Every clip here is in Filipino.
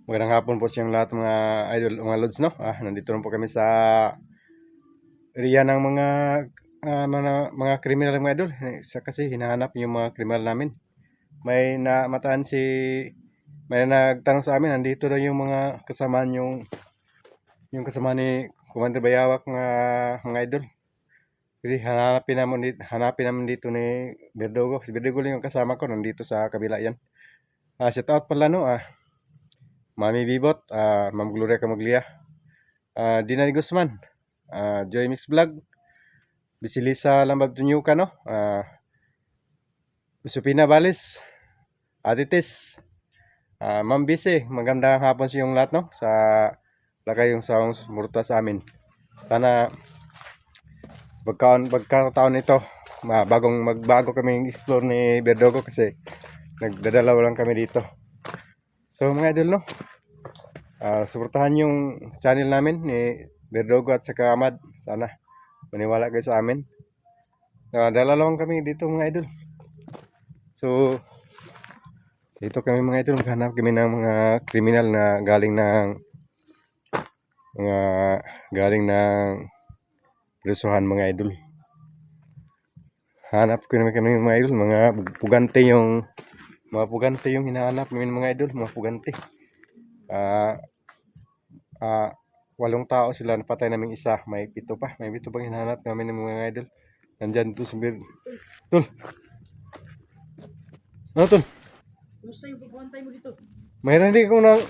Magandang hapon po sa inyong lahat mga idol, mga lods, no? Nandito rin po kami sa area ng mga criminal mga idol. Kasi hinahanap yung mga criminal namin. May nagtanong sa amin, nandito daw yung mga kasamaan yung kasama ni Commander Bayawak mga idol. Kasi hanapin namin dito ni Berdogo. Si Berdogo lang yung kasama ko, nandito sa kabila yan. Shout out pala, no? Mami Bibot, Ma'am Gloria Camaglia, Dinay Guzman, Joy Mix Vlog, Bisilisa Lambab Tunyuka, no? Usupina Balis, Aditis, Ma'am Bise, magandang hapon sa iyong lahat, no? Sa lakay yung sounds murta sa amin. Sana pagkataon ito, magbago kami explore ni Berdogo kasi nagdadalaw lang kami dito. So mga idol, no? Suportahan yung channel namin ni Berdogo at saka Ahmad. Sana maniwala kayo sa amin. Dalawang kami dito mga idol. So dito kami mga idol, maghanap kami ng mga kriminal na galing ng presuhan mga idol. Hanap ko naman kami mga idol, mga pugante yung hinahanap namin mga idol, mga pugante. 8 tao sila, napatay namin isa, may 7 pa hinahanap namin ng mga idol. Nandyan to si Tol. Ano Tol? Kumusta yung pagkuhantay mo dito? Mayroon din ko ng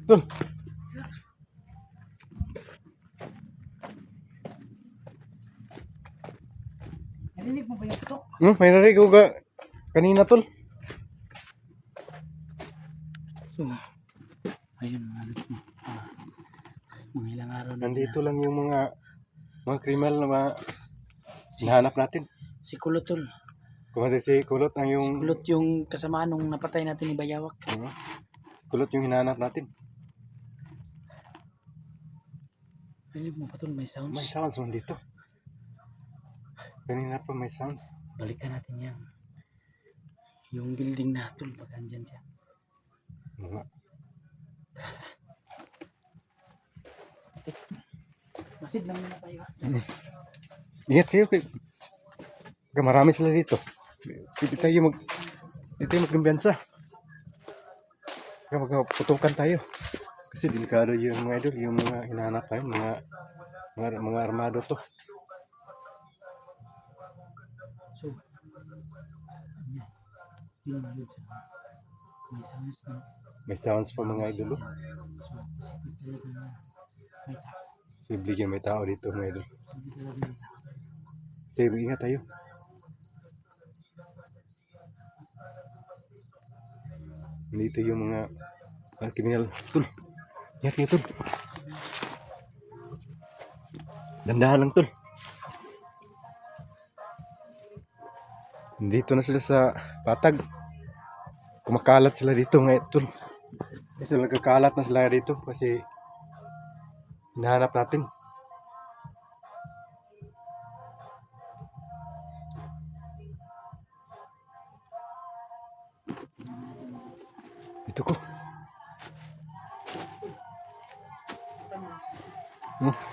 Tol. Narinig mo ba yung putok? Mayroon din ko kanina Tol. So, ayun mga alas mo. Mga ilang araw na Nandito lang yung mga kriminal na hinahanap natin. si Kulot tol. Kumanda si Kulot ang yung Si Kulot yung kasama nung napatay natin ni Bayawak. Kulot yung hinahanap natin. Narinig mo pa tol, may sounds. May sounds man dito. Kanina pa may sounds. Balikan natin yan. Yung building na tol, pag andyan siya. Masid lang muna tayo. Ingat kayo marami sila dito. Hindi tayo magkumbiyansa. Magputukan tayo. Kasi delikado yung mga idol, yung mga hinahanap tayo, mga armado to. So, yun. May sounds na. May sounds pa mga idol. So, Bigyan may tao dito mga idol. Sige, ingat tayo. Dito yung mga kriminal. Tol, ingat kayo Tol. Dandahan lang Tol. Dito na sila sa patag. Kumakalat sila dito ngayon Tol. Kasi nagkakalat na sila dito kasi hinahanap natin. Ito ko.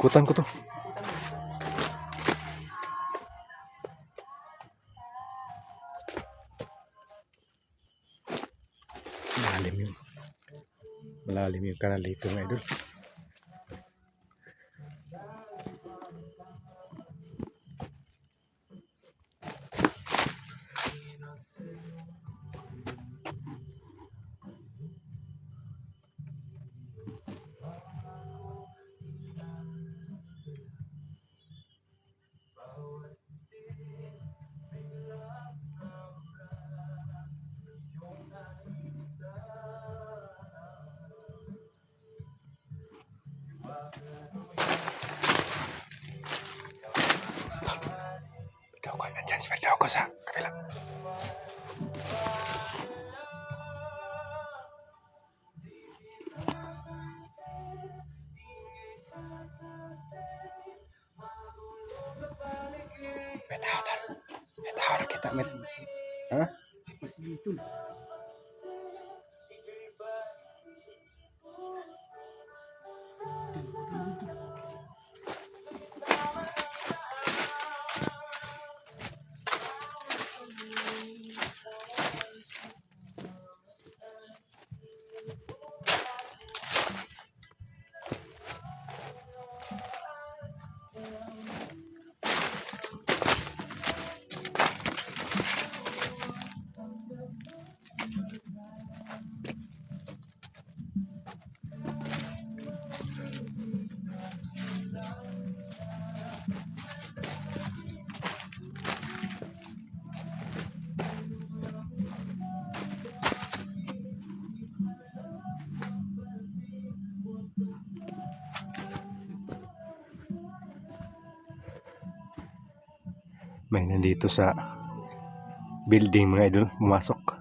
Kutan ko to. Malalim yung kanal dito mga idol. Ikaw ko, andyan si Berdaw ko sa kabila. Berdaw tol. Berdaw na kita. Ha? Masih dito. May nandito sa building mga idol, pumasok.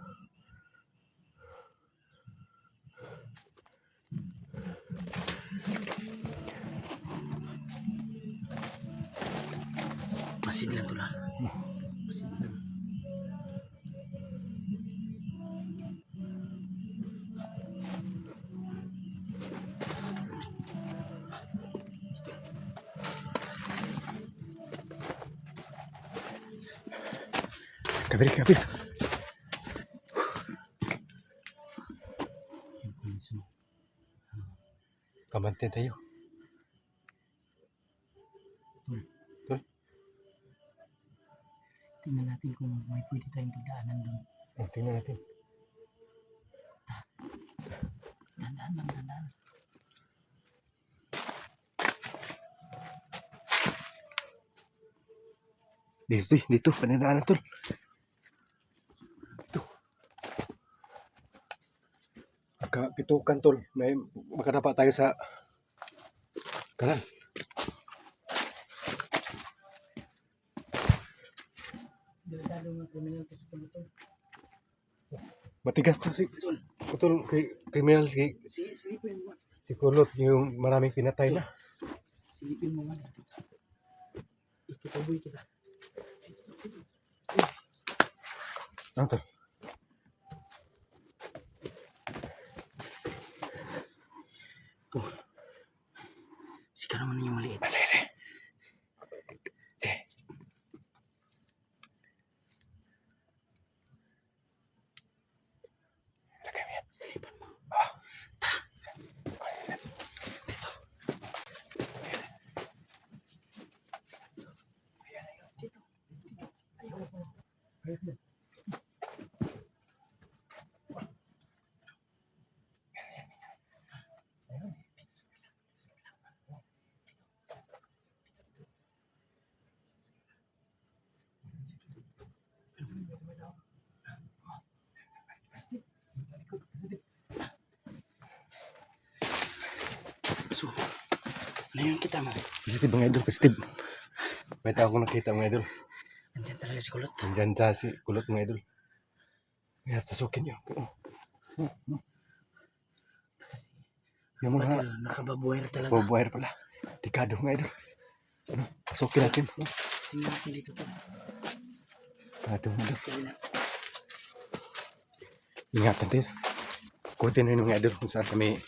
Masid lang tula. Masid lang. Kabila, kabila. Yung pulis mo. Kabante tayo. Tol. Tol? Tingnan natin kung may pwede tayong pagdaanan doon. Oh, tingnan natin. Dandaan lang, dandaan. Dito, panadaanan tol. Dito. Pitukan tol. May makadapa tayo sa kanal. Delikado mga kriminal sa pulutong. Matigas to si Tol. Putol kay criminal Silipin mo. si Kulot yung maraming pinatay na. Silipin mo man. Ikitaboy kita. Ano to? Sika naman yung maliit. Sige, sige. Sige. Lagay mo yan. Silipan mo. Ah. So, ano yung kita mo? Positive mga idol, positive. May tao akong nakita mga idol. Nandiyan talaga si Kulot. Nandyan sa si Kulot mga idol. Kaya pasukin nyo. Yung mga Padil, nakababuhay na talaga. boboyer pala. Tikado mga idol. Ano, pasukin natin. Tingnan natin dito po. Tikado mga idol. Kabila. Ingatan tayo. Kutin na yung mga idol kung saan kami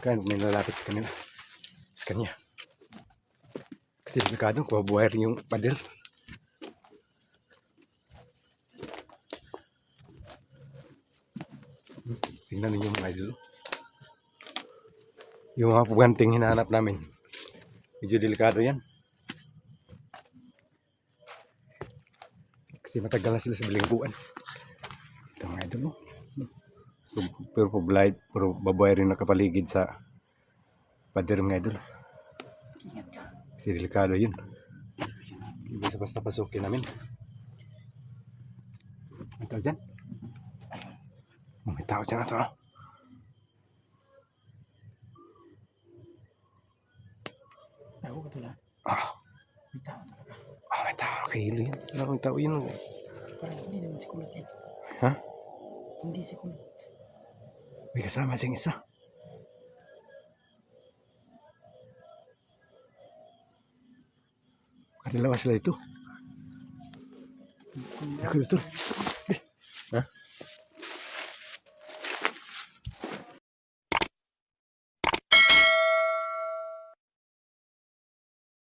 may lalapit sa kanila. Sa kanya. Kasi delikado, kumabuhay rin yung pader. Tingnan ninyo mga idol. Yung mga puganting hinahanap namin. Medyo delikado yan. Kasi matagal na sila sa bilingguan. Ito mga idol. Pero babae rin nakapaligid sa pader mga idol. Ingat ka. Kasi delikado yun. Hindi basta pasukin namin. May tao dyan. May tao dyan ito. tao ka tula. Ah, May tao talaga. may tao. Kahilo yan. Wala akong tao yun. Parang hindi naman si kulot yan. Ha? Hindi si kulot. May kasama siyang isa. Kadilawa sila ito. Ako ito. Ha?